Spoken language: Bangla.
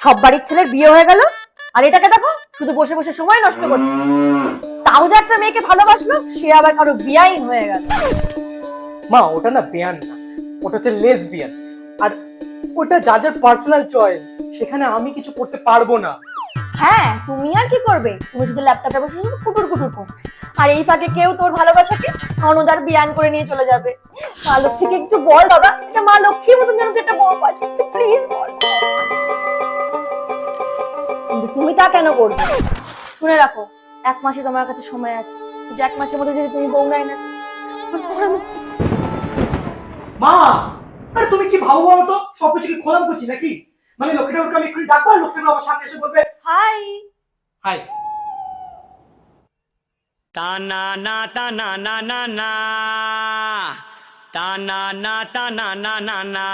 সব বাড়ির ছেলের বিয়ে হয়ে গেল, আর এটাকে দেখো শুধু বসে বসে সময় নষ্ট করছে। তাও যে একটা মেয়েকে ভালোবাসলো, সে আবার কারো বিয়াইন হয়ে গেল। মা ওটা না বেয়ান না, ওটা হচ্ছে লেসবিয়ান। আর ওটা যার যার পার্সোনাল চয়েস, সেখানে আমি কিছু করতে পারবো না। হ্যাঁ, তুমি আর কি করবে? তুমি শুধু ল্যাপটপে বসে শুধু কুটুর কুটুর করবে। আর এই ফাঁকে কেউ তোর ভালোবাসাকে অনুদার বিয়ান করে নিয়ে চলে যাবে। মা লক্ষ্মীকে একটু বল বাবা, এটা মা লক্ষ্মীর মতন যেন তুই একটা বড় পাস, প্লিজ বল। কিন্তু তুমি তা কেন করবে? শুনে রাখো, 1 মাসে তোমার কাছে সময় আছে। যে 1 মাসের মধ্যে যদি তুমি বউ নাই না, মা, আরে তুমি কি ভাবো বলো তো? সবকিছু কি খোলাম করছি নাকি? মানে লক্ষ্মী ঠাকুরকে আমি এক্ষুনি ডাকবো, আর লক্ষ্মী ঠাকুর আমার সামনে এসে বলবে hi. Hi. Ta na na ta na na na na ta na na ta na na na na